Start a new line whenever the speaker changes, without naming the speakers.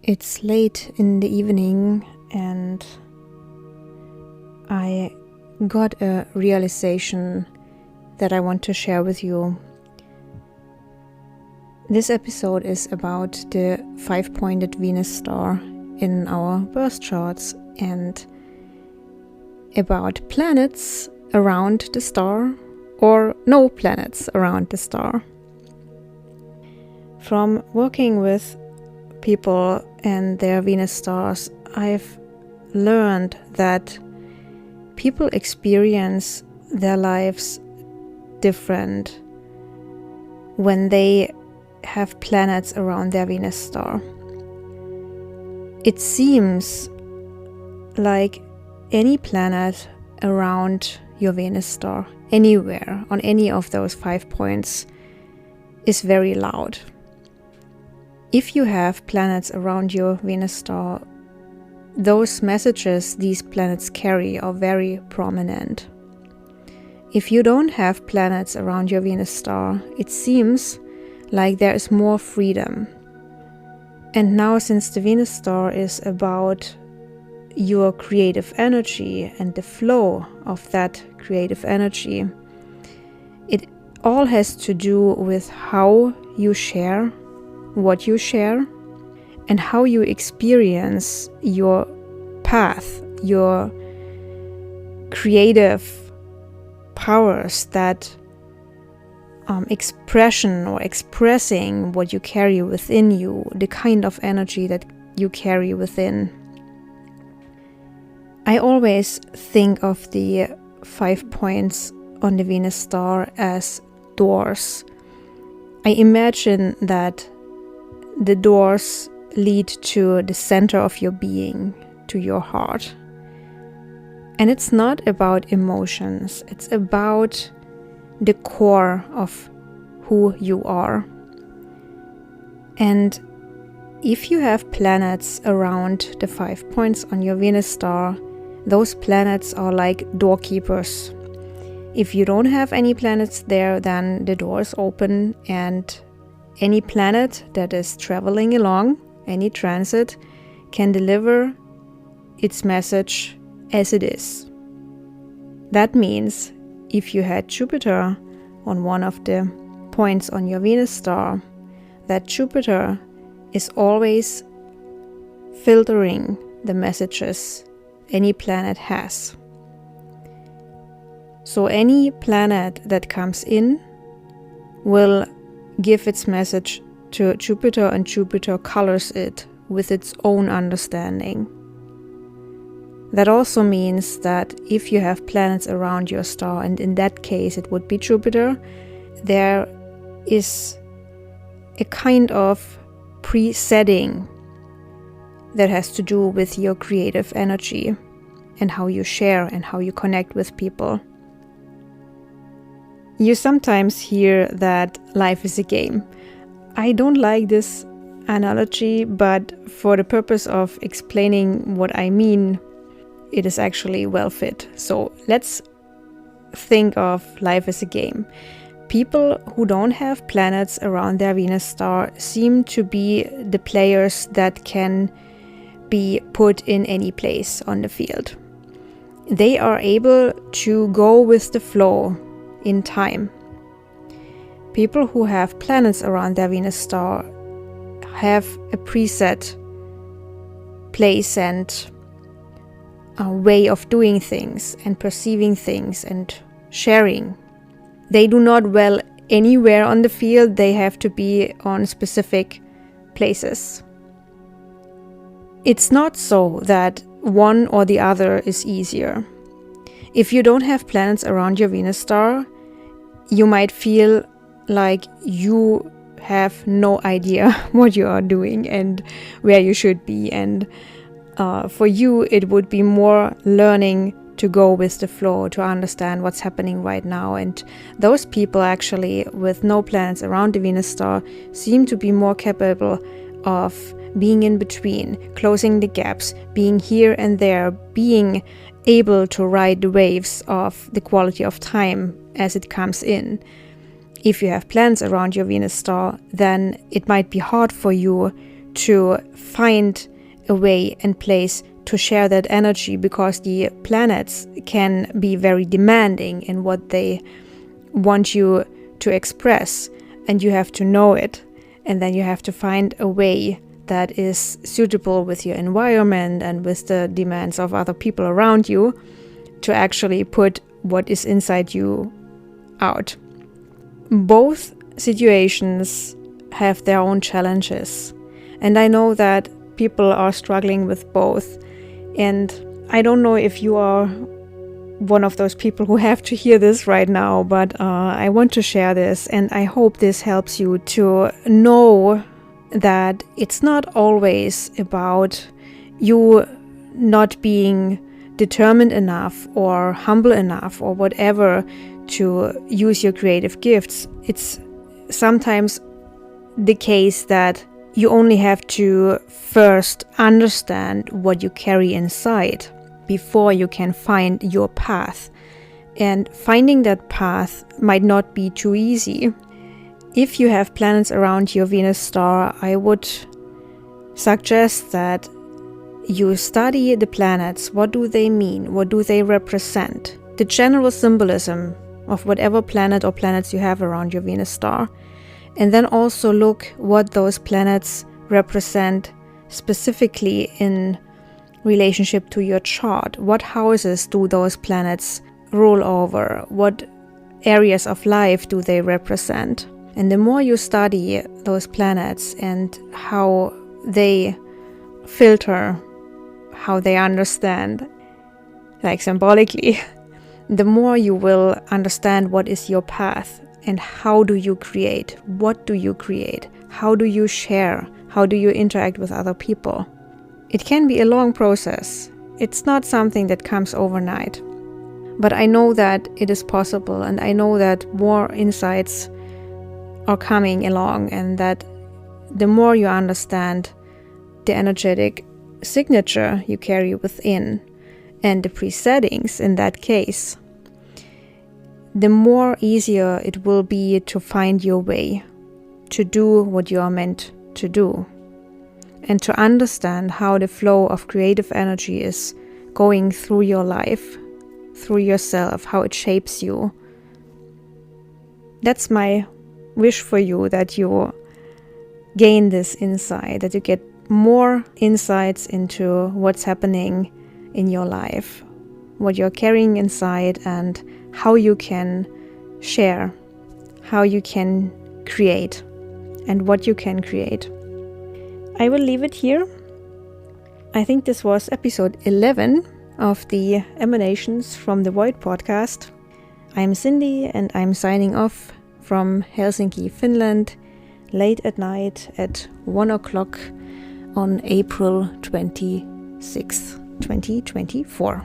It's late in the evening and I got a realization that I want to share with you. This episode is about the 5-pointed Venus star in our birth charts and about planets around the star or no planets around the star. From working with people and their Venus stars, I've learned that people experience their lives different when they have planets around their Venus star. It seems like any planet around your Venus star, anywhere on any of those 5 points, is very loud. If you have planets around your Venus star, those messages these planets carry are very prominent. If you don't have planets around your Venus star, it seems like there is more freedom. And now, since the Venus star is about your creative energy and the flow of that creative energy, it all has to do with how you share, what you share, and how you experience your path, your creative powers, that expression or expressing what you carry within you, the kind of energy that you carry within. I always think of the 5 points on the Venus star as doors. I imagine that the doors lead to the center of your being, to your heart. And it's not about emotions, it's about the core of who you are. And if you have planets around the 5 points on your Venus star, those planets are like doorkeepers. If you don't have any planets there, then the doors open and any planet that is traveling along, any transit, can deliver its message as it is. That means if you had Jupiter on one of the points on your Venus star, that Jupiter is always filtering the messages any planet has. So any planet that comes in will give its message to Jupiter, and Jupiter colors it with its own understanding. That also means that if you have planets around your star, and in that case it would be Jupiter, there is a kind of presetting that has to do with your creative energy and how you share and how you connect with people. You sometimes hear that life is a game. I don't like this analogy, but for the purpose of explaining what I mean, it is actually well fit. So let's think of life as a game. People who don't have planets around their Venus star seem to be the players that can be put in any place on the field. They are able to go with the flow in time. People who have planets around their Venus star have a preset place and a way of doing things and perceiving things and sharing. They do not dwell anywhere on the field, they have to be on specific places. It's not so that one or the other is easier. If you don't have planets around your Venus star, you might feel like you have no idea what you are doing and where you should be. And for you, it would be more learning to go with the flow, to understand what's happening right now. And those people actually with no planets around the Venus star seem to be more capable of being in between, closing the gaps, being here and there, being able to ride the waves of the quality of time as it comes in. If you have planets around your Venus star, then it might be hard for you to find a way and place to share that energy, because the planets can be very demanding in what they want you to express, and you have to know it, and then you have to find a way that is suitable with your environment and with the demands of other people around you to actually put what is inside you out. Both situations have their own challenges, and I know that people are struggling with both, and I don't know if you are one of those people who have to hear this right now, but I want to share this, and I hope this helps you to know that it's not always about you not being determined enough or humble enough or whatever to use your creative gifts. It's sometimes the case that you only have to first understand what you carry inside before you can find your path. And finding that path might not be too easy. If you have planets around your Venus star, I would suggest that you study the planets. What do they mean? What do they represent? The general symbolism of whatever planet or planets you have around your Venus star. And then also look what those planets represent specifically in relationship to your chart. What houses do those planets rule over? What areas of life do they represent? And the more you study those planets and how they filter, how they understand, like symbolically, the more you will understand what is your path and how do you create, what do you create, how do you share, how do you interact with other people. It can be a long process. It's not something that comes overnight. But I know that it is possible, and I know that more insights are coming along, and that the more you understand the energetic signature you carry within and the presettings in that case, the more easier it will be to find your way, to do what you are meant to do, and to understand how the flow of creative energy is going through your life, through yourself, how it shapes you. That's my wish for you, that you gain this insight, that you get more insights into what's happening in your life, what you're carrying inside, and how you can share, how you can create, and what you can create. I will leave it here. I think this was episode 11 of the Emanations from the Void podcast. I'm Cindy, and I'm signing off from Helsinki, Finland, late at night at 1 o'clock on April 26th, 2024.